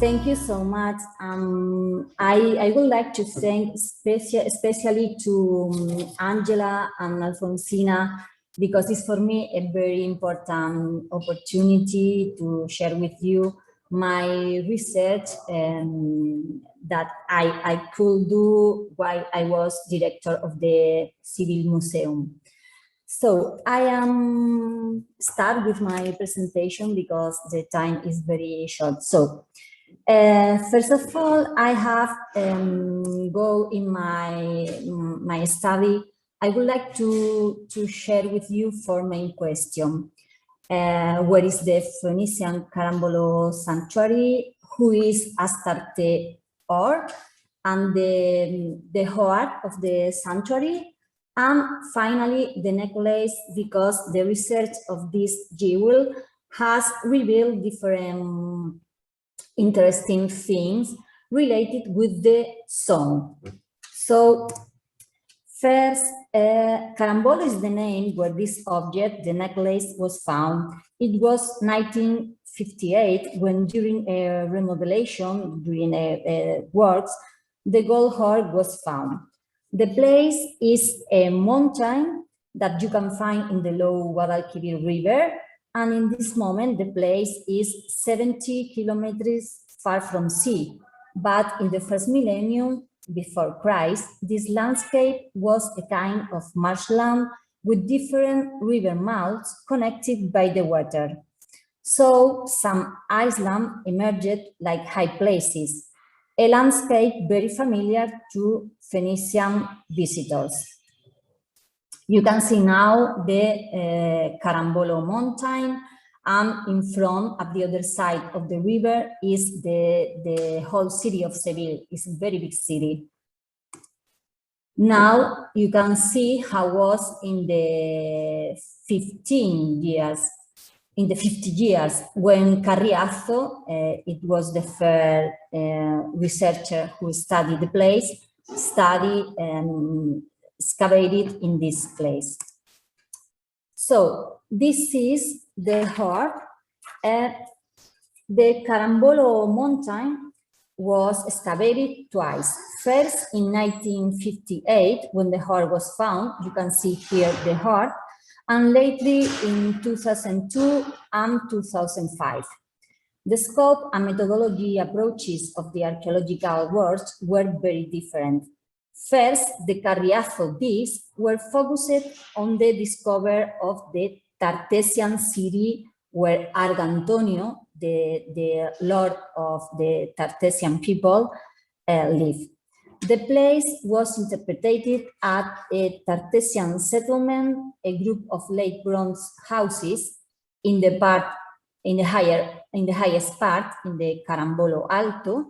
Thank you so much. I would like to thank especially to Angela and Alfonsina, because it's for me a very important opportunity to share with you my research that I could do while I was director of the Civil Museum. So I am start with my presentation because the time is very short. So first of all, I have go in my study. I would like to share with you four main questions. Where is the Phoenician Carambolo Sanctuary? Who is Astarte Or? And the heart of the sanctuary. And finally, the necklace, because the research of this jewel has revealed different interesting things related with the song. So first, Carambolo is the name where this object, the necklace, was found. It was 1958 when during a remodelation, during works, the gold heart was found. The place is a mountain that you can find in the low Guadalquivir River. And in this moment, the place is 70 kilometers far from sea. But in the first millennium before Christ, this landscape was a kind of marshland with different river mouths connected by the water. So some islands emerged like high places, a landscape very familiar to Phoenician visitors. You can see now the Carambolo mountain, and in front, at the other side of the river, is the whole city of Seville. It's a very big city. Now you can see how was in the 50 years when Carriazo, it was the first researcher who studied the place, excavated in this place. So this is the heart. The Carambolo mountain was excavated twice. First in 1958, when the heart was found, you can see here the heart, and lately in 2002 and 2005. The scope and methodology approaches of the archaeological works were very different. First, the Carriazo digs were focused on the discovery of the Tartessian city where Argantonio, the lord of the Tartessian people, lived. The place was interpreted as a Tartessian settlement, a group of late bronze houses in the highest part, in the Carambolo Alto,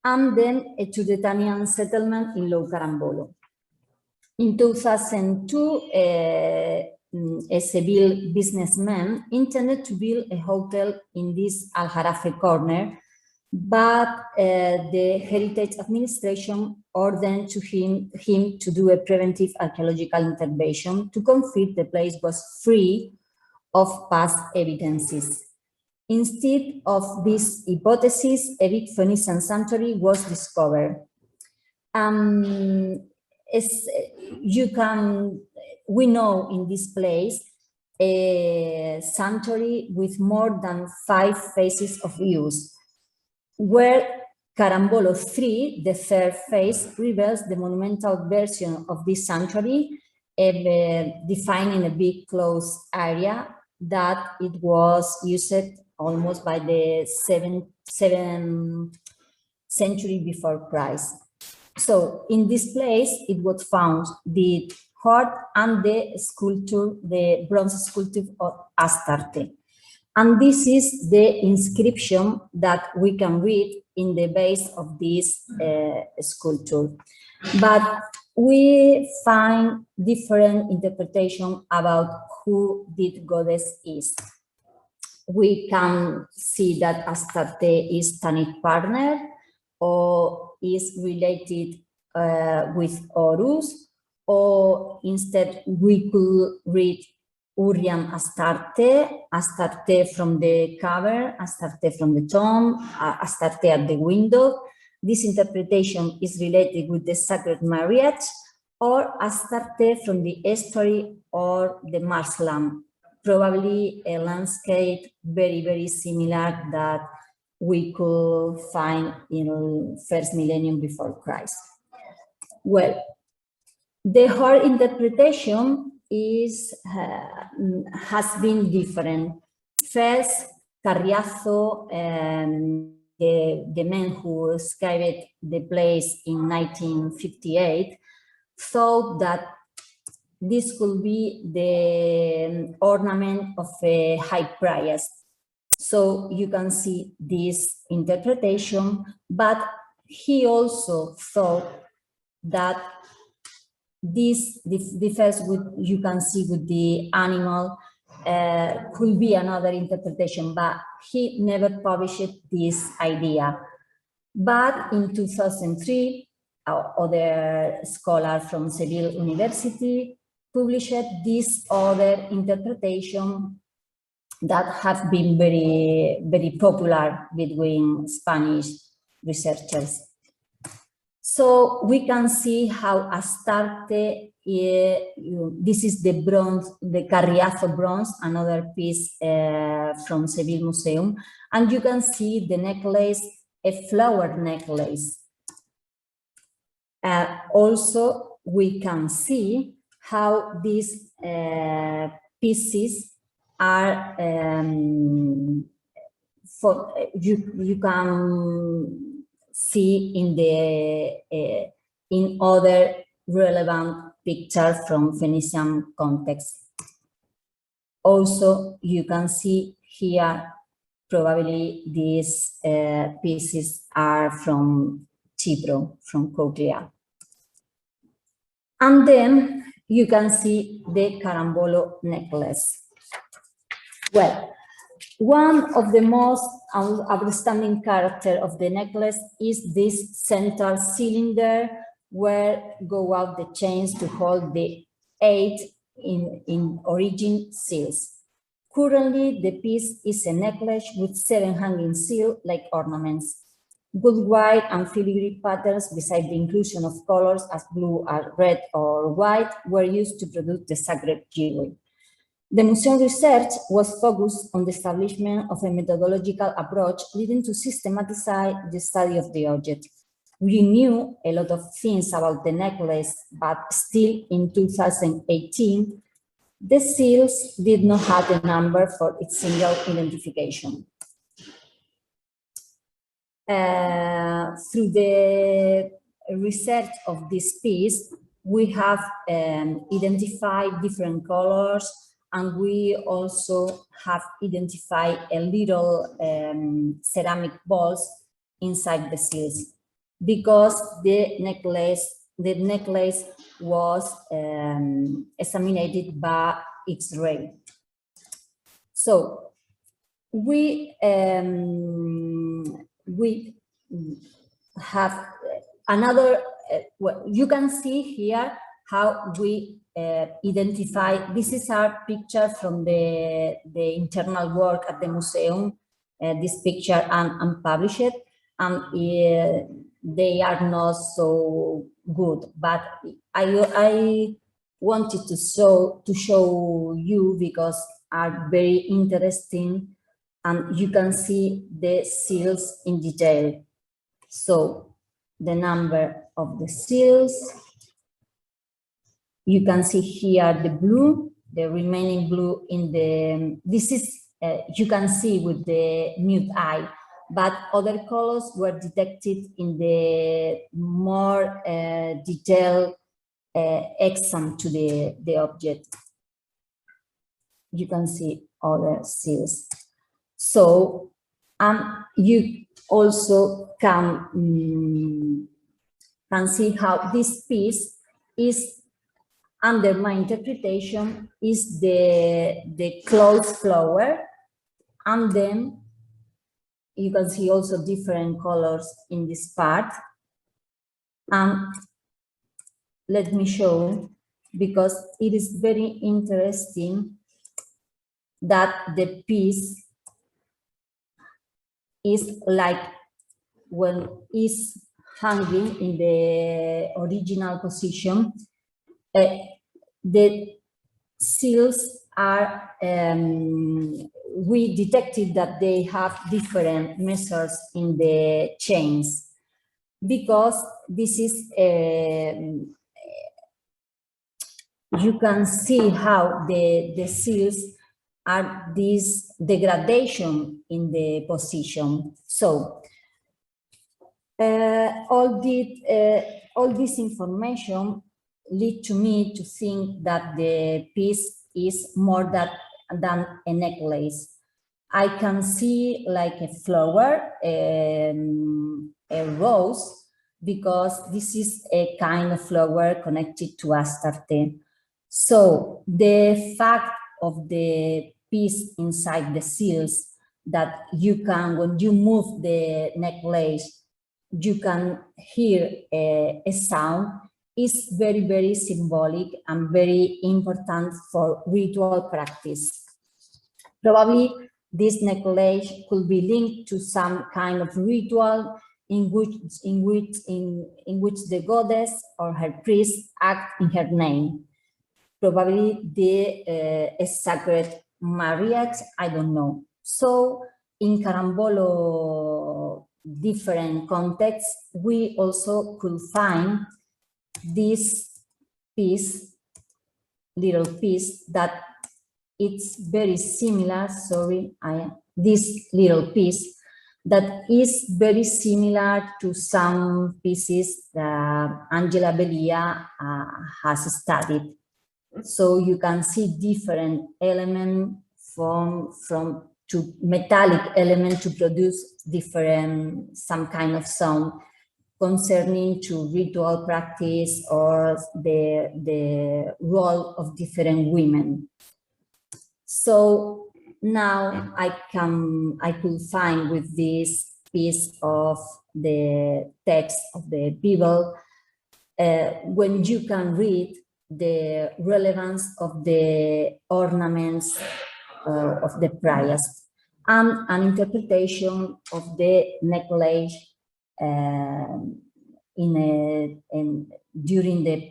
and then a Turdetanian settlement in Low Carambolo. In 2002, a Seville businessman intended to build a hotel in this Aljarafe corner, but the Heritage Administration ordered him to do a preventive archaeological intervention to confirm the place was free of past evidences. Instead of this hypothesis, a big Phoenician sanctuary was discovered. We know in this place a sanctuary with more than 5 phases of use, where Carambolo 3, the third phase, reveals the monumental version of this sanctuary, defining a big closed area that it was used almost by the 7th century before Christ. So in this place, it was found the heart and the sculpture, the bronze sculpture of Astarte. And this is the inscription that we can read in the base of this sculpture. But we find different interpretation about who this goddess is. We can see that Astarte is Tanit partner, or is related with Horus, or instead we could read Urriam Astarte, Astarte from the cover, Astarte from the tomb, Astarte at the window. This interpretation is related with the sacred marriage, or Astarte from the estuary or the marshland, probably a landscape very, very similar that we could find in first millennium before Christ. Well, the whole interpretation has been different. First, Carriazo, the man who described the place in 1958, thought that this could be the ornament of a high priest. So you can see this interpretation, but he also thought that the first you can see with the animal could be another interpretation, but he never published this idea. But in 2003, other scholar from Seville University published this other interpretation that have been very, very popular between Spanish researchers. So we can see how Astarte, this is the bronze, the Carriazo bronze, another piece from Seville Museum, and you can see the necklace, a flower necklace. Also, we can see how these pieces are, you can see in the in other relevant pictures from Phoenician context. Also, you can see here probably these pieces are from Chipro, from Coclea. And then you can see the Carambolo necklace. Well, one of the most outstanding character of the necklace is this central cylinder where go out the chains to hold the 8 in origin seals. Currently, the piece is a necklace with 7 hanging seals like ornaments. Good white and filigree patterns, beside the inclusion of colors as blue, or red, or white, were used to produce the sacred jewelry. The museum research was focused on the establishment of a methodological approach leading to systematize the study of the object. We knew a lot of things about the necklace, but still in 2018, the seals did not have a number for its single identification. Through the research of this piece, we have identified different colors, and we also have identified a little ceramic balls inside the seals, because the necklace was examined by X-ray. So we have another, well, you can see here how we identify, this is our picture from the internal work at the museum, this picture unpublished, and they are not so good, but I wanted to show you because are very interesting, and you can see the seals in detail. So the number of the seals, you can see here the blue, the remaining blue in the, this is, you can see with the nude eye, but other colors were detected in the more detailed exam to the object. You can see other seals. So you also can see how this piece is, under my interpretation, is the closed flower, and then you can see also different colors in this part. Let me show, because it is very interesting that the piece is like when it's hanging in the original position, the seals are, we detected that they have different measures in the chains, because this is, you can see how the seals are this degradation in the position. So all this information lead to me to think that the piece is more than a necklace. I can see like a flower, a rose, because this is a kind of flower connected to Astarte. So the fact of the piece inside the seals, that you can, when you move the necklace, you can hear a sound, is very, very symbolic and very important for ritual practice. Probably this necklace could be linked to some kind of ritual in which the goddess or her priest act in her name. Probably a sacred marriage, I don't know. So in Carambolo different contexts, we also could find this piece, little piece, that it's very similar, this little piece that is very similar to some pieces that Angela Belia has studied. So you can see different elements from to metallic element to produce different, some kind of sound concerning to ritual practice or the role of different women. So now I could find with this piece of the text of the Bible, when you can read the relevance of the ornaments of the prayers, and an interpretation of the necklace during the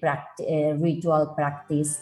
ritual practice.